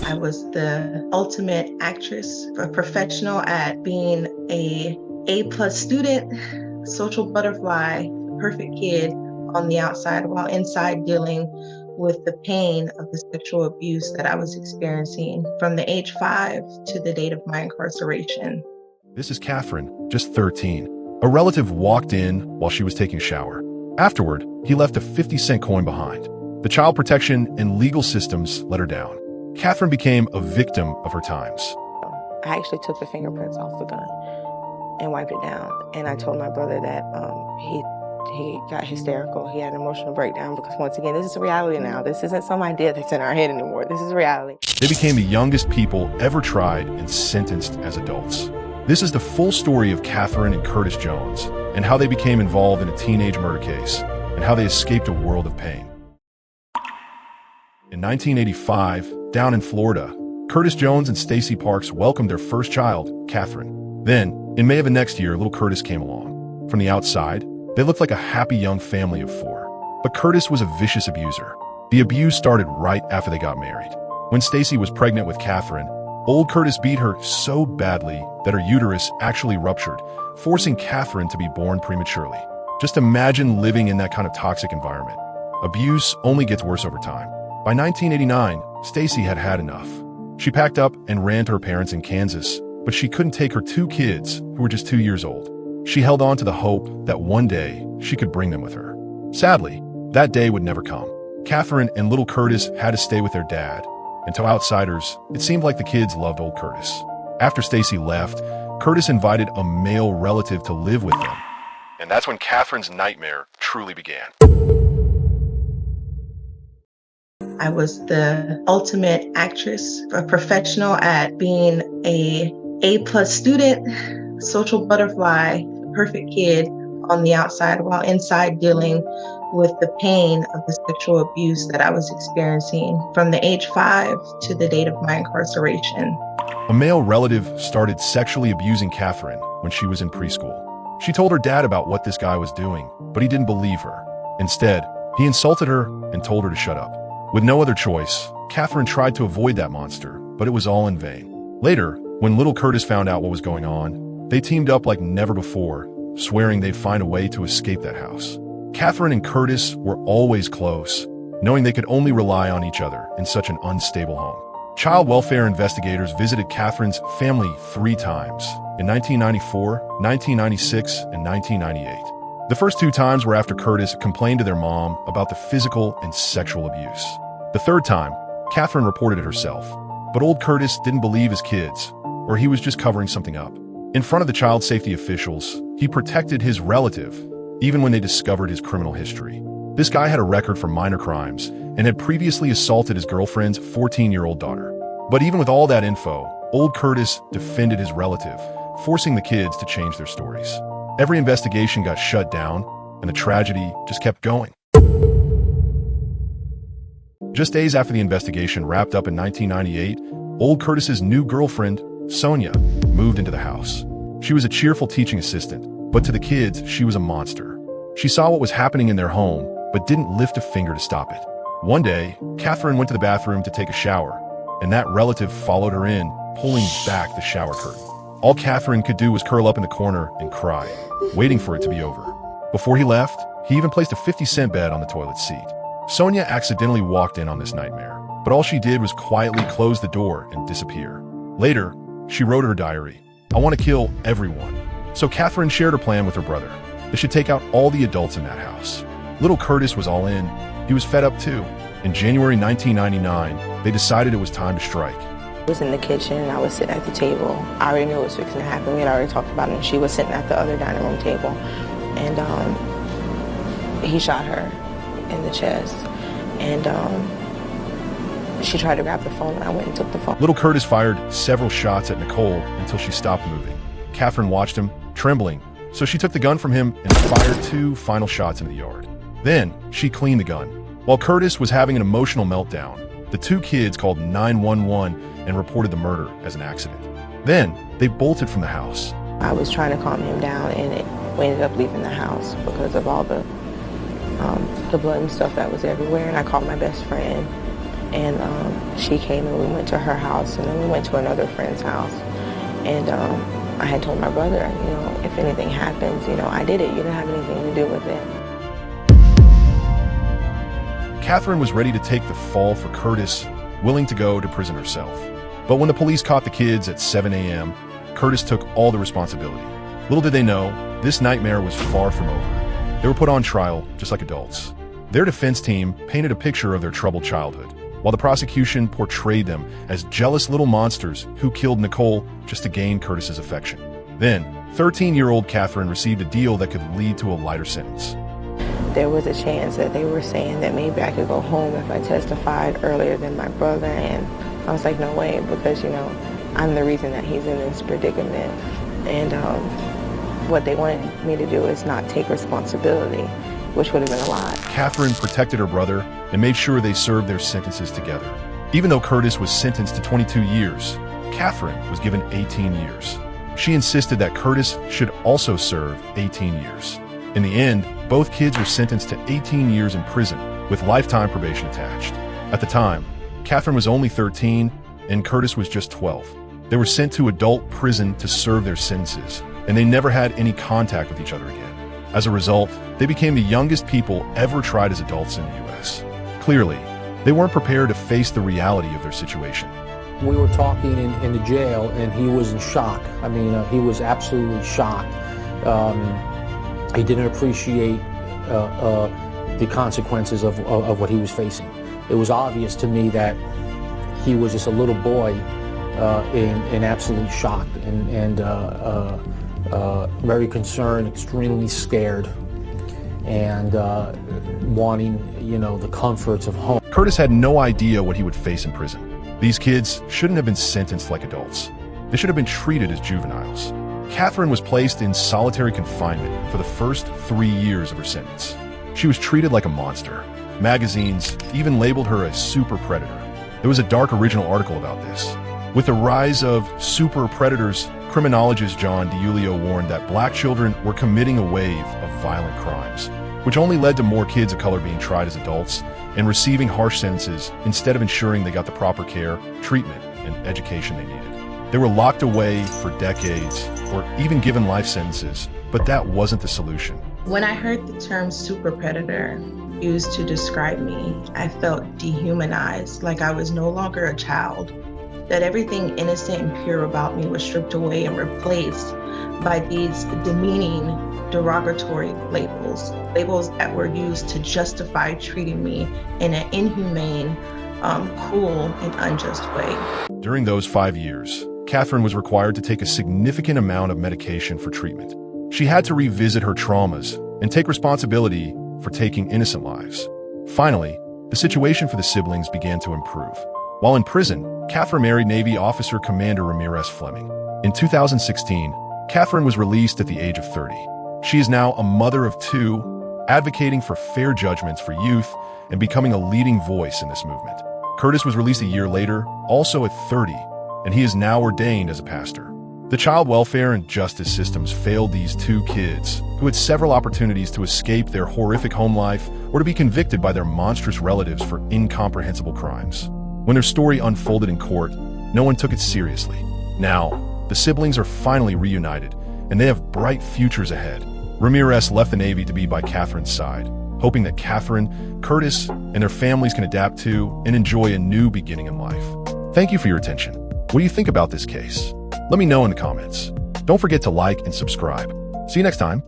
I was the ultimate actress, a professional at being A+ student, social butterfly, perfect kid on the outside, while inside dealing with the pain of the sexual abuse that I was experiencing from the age 5 to the date of my incarceration. This is Catherine, just 13. A relative walked in while she was taking a shower. Afterward, he left a 50-cent coin behind. The child protection and legal systems let her down. Catherine became a victim of her times. I actually took the fingerprints off the gun and wiped it down. And I told my brother that he got hysterical. He had an emotional breakdown because, once again, this is reality now. This isn't some idea that's in our head anymore. This is reality. They became the youngest people ever tried and sentenced as adults. This is the full story of Catherine and Curtis Jones, and how they became involved in a teenage murder case, and how they escaped a world of pain. In 1985, down in Florida, Curtis Jones and Stacey Parks welcomed their first child, Catherine. Then, in May of the next year, little Curtis came along. From the outside, they looked like a happy young family of 4. But Curtis was a vicious abuser. The abuse started right after they got married. When Stacey was pregnant with Catherine, old Curtis beat her so badly that her uterus actually ruptured, forcing Catherine to be born prematurely. Just imagine living in that kind of toxic environment. Abuse only gets worse over time. By 1989, Stacey had had enough. She packed up and ran to her parents in Kansas, but she couldn't take her 2 kids, who were just 2 years old. She held on to the hope that one day she could bring them with her. Sadly, that day would never come. Catherine and little Curtis had to stay with their dad, and to outsiders, it seemed like the kids loved old Curtis. After Stacey left, Curtis invited a male relative to live with them. And that's when Catherine's nightmare truly began. I was the ultimate actress, a professional at being A+ student, social butterfly, perfect kid on the outside, while inside dealing with the pain of the sexual abuse that I was experiencing from the age 5 to the date of my incarceration. A male relative started sexually abusing Catherine when she was in preschool. She told her dad about what this guy was doing, but he didn't believe her. Instead, he insulted her and told her to shut up. With no other choice, Catherine tried to avoid that monster, but it was all in vain. Later, when little Curtis found out what was going on, they teamed up like never before, swearing they'd find a way to escape that house. Catherine and Curtis were always close, knowing they could only rely on each other in such an unstable home. Child welfare investigators visited Catherine's family 3 times, in 1994, 1996, and 1998. The first 2 times were after Curtis complained to their mom about the physical and sexual abuse. The 3rd time, Catherine reported it herself. But old Curtis didn't believe his kids, or he was just covering something up. In front of the child safety officials, he protected his relative, even when they discovered his criminal history. This guy had a record for minor crimes and had previously assaulted his girlfriend's 14-year-old daughter. But even with all that info, old Curtis defended his relative, forcing the kids to change their stories. Every investigation got shut down, and the tragedy just kept going. Just days after the investigation wrapped up in 1998, old Curtis's new girlfriend, Sonia, moved into the house. She was a cheerful teaching assistant, but to the kids, she was a monster. She saw what was happening in their home, but didn't lift a finger to stop it. One day, Catherine went to the bathroom to take a shower, and that relative followed her in, pulling back the shower curtain. All Catherine could do was curl up in the corner and cry, waiting for it to be over. Before he left, he even placed a 50-cent bet on the toilet seat. Sonia accidentally walked in on this nightmare, but all she did was quietly close the door and disappear. Later, she wrote in her diary, "I want to kill everyone." So Catherine shared her plan with her brother. They should take out all the adults in that house. Little Curtis was all in. He was fed up too. In January 1999, they decided it was time to strike. I was in the kitchen and I was sitting at the table. I already knew what was fixing to happen. We had already talked about it, and she was sitting at the other dining room table. And he shot her in the chest. And she tried to grab the phone, and I went and took the phone. Little Curtis fired several shots at Nicole until she stopped moving. Catherine watched him, trembling, so she took the gun from him and fired 2 final shots into the yard. Then, she cleaned the gun. While Curtis was having an emotional meltdown, the 2 kids called 911 and reported the murder as an accident. Then, they bolted from the house. I was trying to calm him down, and we ended up leaving the house because of all the blood and stuff that was everywhere. And I called my best friend, And she came and we went to her house, and then we went to another friend's house. And I had told my brother, if anything happens, I did it. You didn't have anything to do with it. Catherine was ready to take the fall for Curtis, willing to go to prison herself. But when the police caught the kids at 7 a.m., Curtis took all the responsibility. Little did they know, this nightmare was far from over. They were put on trial just like adults. Their defense team painted a picture of their troubled childhood, while the prosecution portrayed them as jealous little monsters who killed Nicole just to gain Curtis's affection. Then, 13-year-old Catherine received a deal that could lead to a lighter sentence. There was a chance that they were saying that maybe I could go home if I testified earlier than my brother, and I was like, no way, because, I'm the reason that he's in this predicament. And what they wanted me to do is not take responsibility, which would have been a lot. Catherine protected her brother and made sure they served their sentences together. Even though Curtis was sentenced to 22 years, Catherine was given 18 years. She insisted that Curtis should also serve 18 years. In the end, both kids were sentenced to 18 years in prison with lifetime probation attached. At the time, Catherine was only 13 and Curtis was just 12. They were sent to adult prison to serve their sentences, and they never had any contact with each other again. As a result, they became the youngest people ever tried as adults in the U.S. Clearly, they weren't prepared to face the reality of their situation. We were talking in the jail, and he was in shock. I mean, he was absolutely shocked. He didn't appreciate the consequences of what he was facing. It was obvious to me that he was just a little boy in absolute shock and very concerned, extremely scared, and wanting, the comforts of home. Curtis had no idea what he would face in prison. These kids shouldn't have been sentenced like adults. They should have been treated as juveniles. Catherine was placed in solitary confinement for the first 3 years of her sentence. She was treated like a monster. Magazines even labeled her a super predator. There was a dark original article about this. With the rise of super predators, criminologist John DiIulio warned that black children were committing a wave of violent crimes, which only led to more kids of color being tried as adults and receiving harsh sentences instead of ensuring they got the proper care, treatment, and education they needed. They were locked away for decades or even given life sentences, but that wasn't the solution. When I heard the term super predator used to describe me, I felt dehumanized, like I was no longer a child, that everything innocent and pure about me was stripped away and replaced by these demeaning, derogatory labels that were used to justify treating me in an inhumane, cruel, and unjust way. During those 5 years, Catherine was required to take a significant amount of medication for treatment. She had to revisit her traumas and take responsibility for taking innocent lives. Finally, the situation for the siblings began to improve. While in prison, Catherine married Navy Officer Commander Ramirez Fleming. In 2016, Catherine was released at the age of 30. She is now a mother of 2, advocating for fair judgments for youth and becoming a leading voice in this movement. Curtis was released a year later, also at 30, and he is now ordained as a pastor. The child welfare and justice systems failed these 2 kids, who had several opportunities to escape their horrific home life or to be convicted by their monstrous relatives for incomprehensible crimes. When their story unfolded in court, no one took it seriously. Now, the siblings are finally reunited, and they have bright futures ahead. Ramirez left the Navy to be by Catherine's side, hoping that Catherine, Curtis, and their families can adapt to and enjoy a new beginning in life. Thank you for your attention. What do you think about this case? Let me know in the comments. Don't forget to like and subscribe. See you next time.